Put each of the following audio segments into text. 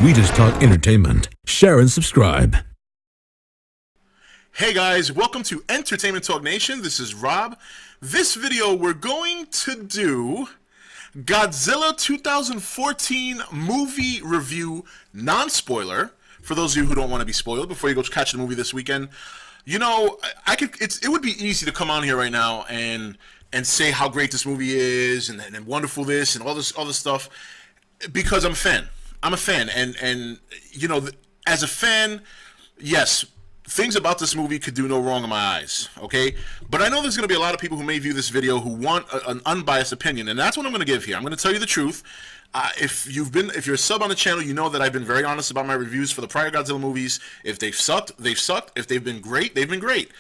sweetest talk entertainment. Share and subscribe. Hey guys, welcome to Entertainment Talk Nation. This is Rob. This video we're going to do Godzilla 2014 movie review, non-spoiler, for those of you who don't want to be spoiled before you go catch the movie this weekend. You know, it would be easy to come on here right now and say how great this movie is and wonderful this and all this other stuff, because I'm a fan. I'm a fan, and you know, as a fan, yes, things about this movie could do no wrong in my eyes, okay? But I know there's going to be a lot of people who may view this video who want an unbiased opinion, and that's what I'm going to give here. I'm going to tell you the truth. If you're a sub on the channel, you know that I've been very honest about my reviews for the prior Godzilla movies. If they've sucked, they've sucked. If they've been great, they've been great.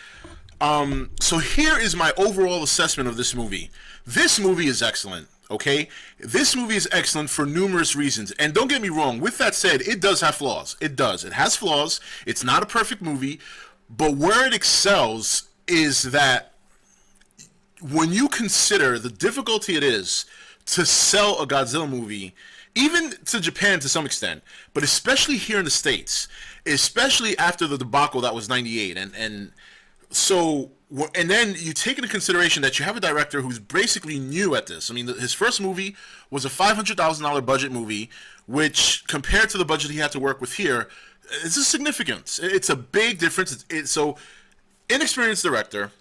So here is my overall assessment of this movie. This movie is excellent, okay? This movie is excellent for numerous reasons. And don't get me wrong, with that said, it does have flaws. It does. It has flaws. It's not a perfect movie. But where it excels is that when you consider the difficulty it is to sell a Godzilla movie, even to Japan to some extent, but especially here in the States, especially after the debacle that was 98, and then you take into consideration that you have a director who's basically new at this. I mean, his first movie was a $500,000 budget movie, which compared to the budget he had to work with here, is a significance. It's a big difference. So, inexperienced director,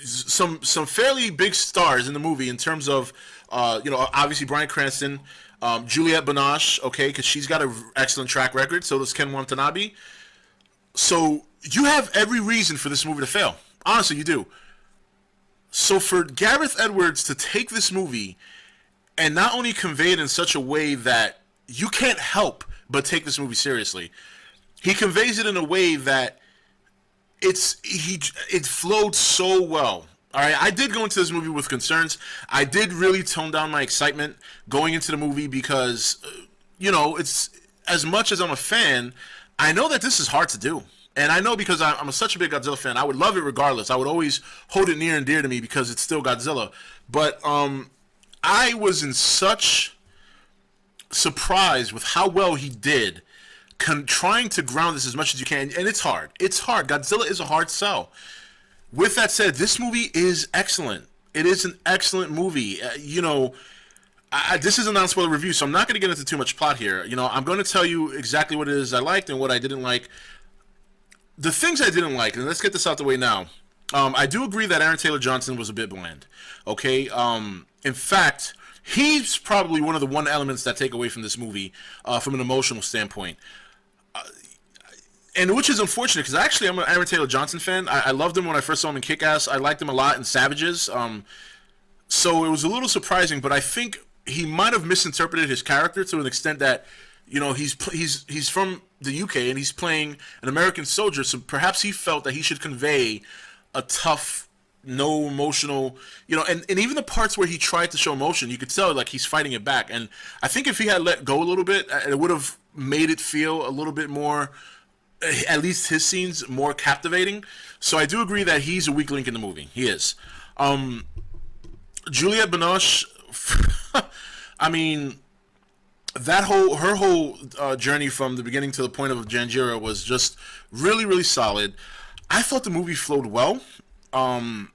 some fairly big stars in the movie in terms of, you know, obviously Bryan Cranston, Juliette Binoche, okay, because she's got an excellent track record. So does Ken Watanabe. So you have every reason for this movie to fail. Honestly, you do. So for Gareth Edwards to take this movie and not only convey it in such a way that you can't help but take this movie seriously, he conveys it in a way that it flowed so well. All right, I did go into this movie with concerns. I did really tone down my excitement going into the movie because, you know, it's as much as I'm a fan, I know that this is hard to do. And I know because I'm such a big Godzilla fan, I would love it regardless. I would always hold it near and dear to me because it's still Godzilla. But I was in such surprise with how well he did, trying to ground this as much as you can. And it's hard. It's hard. Godzilla is a hard sell. With that said, this movie is excellent. It is an excellent movie. You know, this is a non-spoiler review, so I'm not going to get into too much plot here. You know, I'm going to tell you exactly what it is I liked and what I didn't like. The things I didn't like, and let's get this out the way now. I do agree that Aaron Taylor Johnson was a bit bland. Okay? In fact, he's probably one of the elements that take away from this movie from an emotional standpoint. And which is unfortunate because actually I'm an Aaron Taylor Johnson fan. I loved him when I first saw him in Kick-Ass. I liked him a lot in Savages. So it was a little surprising, but I think he might have misinterpreted his character to an extent that, you know, he's from the UK and he's playing an American soldier, so perhaps he felt that he should convey a tough, no emotional, you know, and even the parts where he tried to show emotion, you could tell like he's fighting it back. And I think if he had let go a little bit, it would have made it feel a little bit more, at least his scenes, more captivating. So I do agree that he's a weak link in the movie. He is. Juliette Binoche, I mean, her whole journey from the beginning to the point of Janjira was just really, really solid. I thought the movie flowed well. The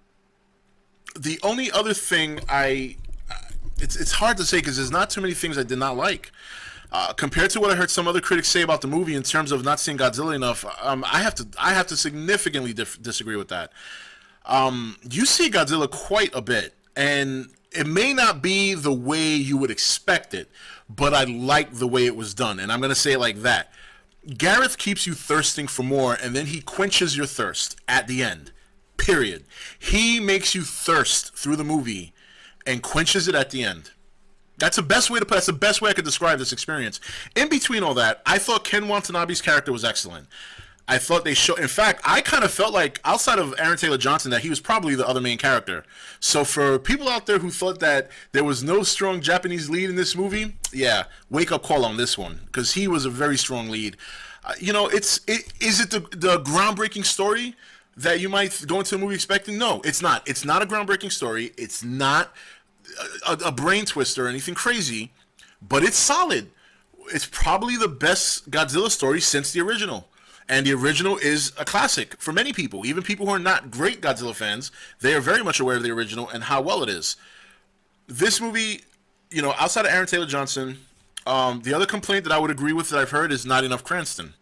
only other thing it's hard to say because there's not too many things I did not like. Compared to what I heard some other critics say about the movie in terms of not seeing Godzilla enough, I have to significantly disagree with that. You see Godzilla quite a bit, and it may not be the way you would expect it, but I like the way it was done, and I'm going to say it like that. Gareth keeps you thirsting for more, and then he quenches your thirst at the end, period. He makes you thirst through the movie and quenches it at the end. That's the best way to put it. That's the best way I could describe this experience. In between all that, I thought Ken Watanabe's character was excellent. I thought they showed. In fact, I kind of felt like outside of Aaron Taylor Johnson, that he was probably the other main character. So for people out there who thought that there was no strong Japanese lead in this movie, yeah, wake up call on this one because he was a very strong lead. You know, is it the groundbreaking story that you might go into a movie expecting? No, it's not. It's not a groundbreaking story. It's not a brain twister or anything crazy, but it's solid. it's probably the best Godzilla story since the original. And the original is a classic for many people. Even people who are not great Godzilla fans, they are very much aware of the original and how well it is. This movie, outside of Aaron Taylor Johnson, the other complaint that I would agree with that I've heard is not enough Cranston.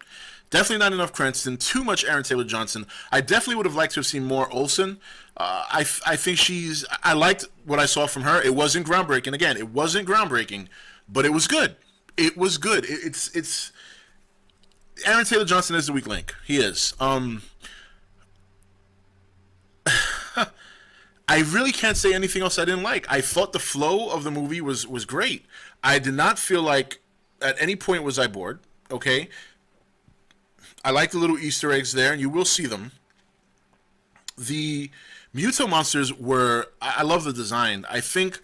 Definitely not enough Cranston. Too much Aaron Taylor Johnson. I definitely would have liked to have seen more Olsen. I think I liked what I saw from her. It wasn't groundbreaking. Again, it wasn't groundbreaking, but it was good. It was good. It's Aaron Taylor Johnson is the weak link. He is. I really can't say anything else I didn't like. I thought the flow of the movie was great. I did not feel like at any point was I bored. Okay. I like the little Easter eggs there, and you will see them. The Muto monsters I love the design. I think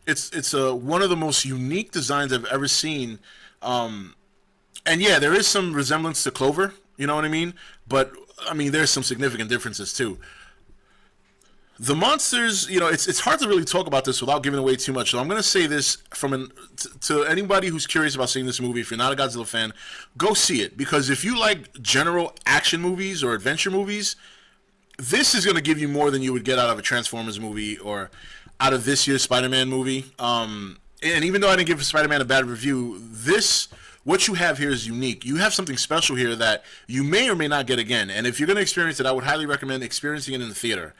it's one of the most unique designs I've ever seen. And yeah, there is some resemblance to Clover, you know what I mean? But, I mean, there's some significant differences, too. The monsters, it's hard to really talk about this without giving away too much. So I'm going to say this to anybody who's curious about seeing this movie. If you're not a Godzilla fan, go see it. Because if you like general action movies or adventure movies, this is going to give you more than you would get out of a Transformers movie or out of this year's Spider-Man movie. And even though I didn't give Spider-Man a bad review, what you have here is unique. You have something special here that you may or may not get again. And if you're going to experience it, I would highly recommend experiencing it in the theater.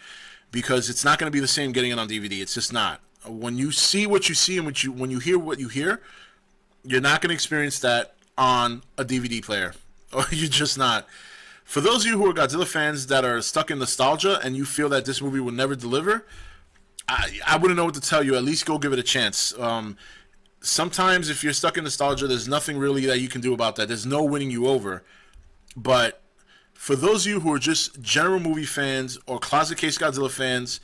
Because it's not going to be the same getting it on DVD. It's just not. When you see what you see and when you hear what you hear, you're not going to experience that on a DVD player. Or you're just not. For those of you who are Godzilla fans that are stuck in nostalgia and you feel that this movie will never deliver, I wouldn't know what to tell you. At least go give it a chance. Sometimes if you're stuck in nostalgia, there's nothing really that you can do about that. There's no winning you over. But for those of you who are just general movie fans or classic case Godzilla fans,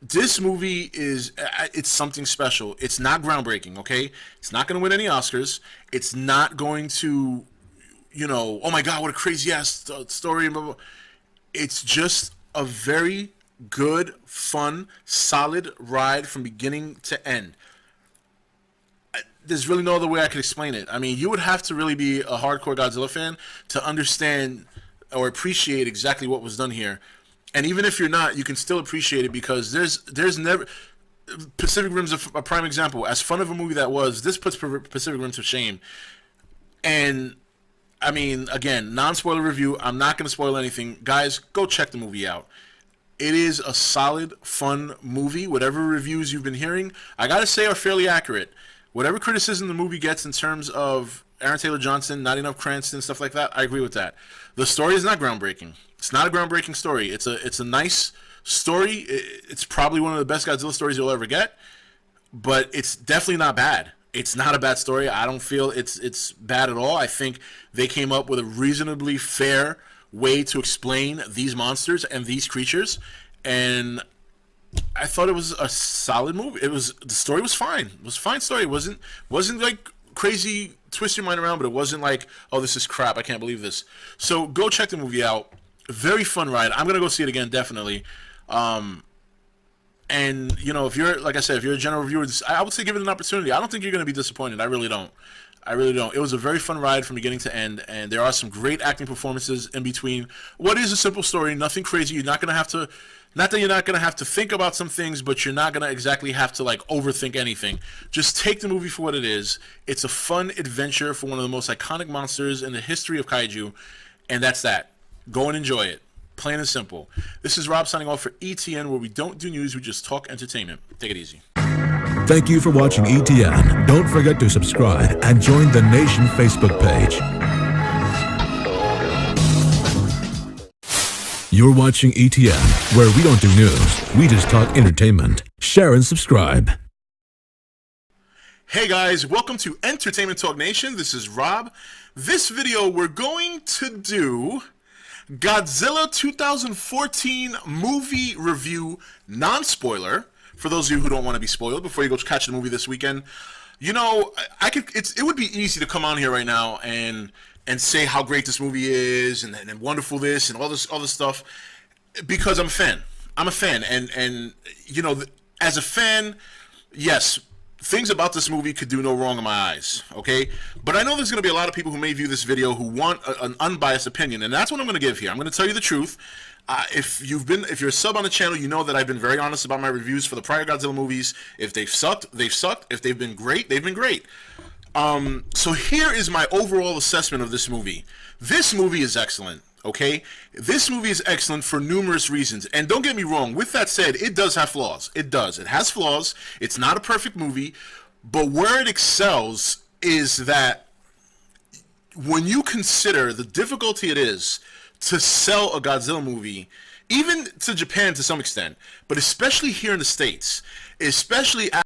this movie it's something special. It's not groundbreaking, okay? It's not going to win any Oscars. It's not going to, oh my God, what a crazy ass story. Blah, blah. It's just a very good, fun, solid ride from beginning to end. There's really no other way I could explain it. I mean, you would have to really be a hardcore Godzilla fan to understand or appreciate exactly what was done here. And even if you're not, you can still appreciate it because there's never... Pacific Rim's a prime example. As fun of a movie that was, this puts Pacific Rim to shame. And, I mean, again, non-spoiler review. I'm not going to spoil anything. Guys, go check the movie out. It is a solid, fun movie. Whatever reviews you've been hearing, I got to say, are fairly accurate. Whatever criticism the movie gets in terms of Aaron Taylor Johnson, not enough Cranston, stuff like that, I agree with that. The story is not groundbreaking. It's not a groundbreaking story. It's a nice story. It's probably one of the best Godzilla stories you'll ever get, but it's definitely not bad. It's not a bad story. I don't feel it's bad at all. I think they came up with a reasonably fair way to explain these monsters and these creatures, and I thought it was a solid movie. The story was fine. It was a fine story. It wasn't like crazy twist your mind around, but it wasn't like, oh, this is crap, I can't believe this. So go check the movie out. Very fun ride. I'm gonna go see it again, definitely. And if you're, like I said, if you're a general reviewer, I would say give it an opportunity. I don't think you're gonna be disappointed. I really don't. It was a very fun ride from beginning to end, and there are some great acting performances in between. What is a simple story? Nothing crazy. You're not gonna have to. Not that you're not going to have to think about some things, but you're not going to exactly have to overthink anything. Just take the movie for what it is. It's a fun adventure for one of the most iconic monsters in the history of Kaiju, and that's that. Go and enjoy it. Plain and simple. This is Rob signing off for ETN, where we don't do news, we just talk entertainment. Take it easy. Thank you for watching ETN. Don't forget to subscribe and join the Nation Facebook page. You're watching ETN, where we don't do news, we just talk entertainment. Share and subscribe. Hey guys, welcome to Entertainment Talk Nation. This is Rob. This video, we're going to do Godzilla 2014 movie review, non-spoiler, for those of you who don't want to be spoiled before you go catch the movie this weekend. It would be easy to come on here right now and say how great this movie is and wonderful this and all this other stuff, because I'm a fan. I'm a fan, and as a fan, yes, things about this movie could do no wrong in my eyes, okay? But I know there's going to be a lot of people who may view this video who want an unbiased opinion, and that's what I'm going to give here. I'm going to tell you the truth. If you're a sub on the channel, you know that I've been very honest about my reviews for the prior Godzilla movies. If they've sucked, they've sucked. If they've been great, they've been great. So here is my overall assessment of this movie. This movie is excellent. Okay, this movie is excellent for numerous reasons, and don't get me wrong. With that said, it does have flaws. It does. It has flaws. It's not a perfect movie, but where it excels is that when you consider the difficulty it is to sell a Godzilla movie, even to Japan to some extent, but especially here in the States, especially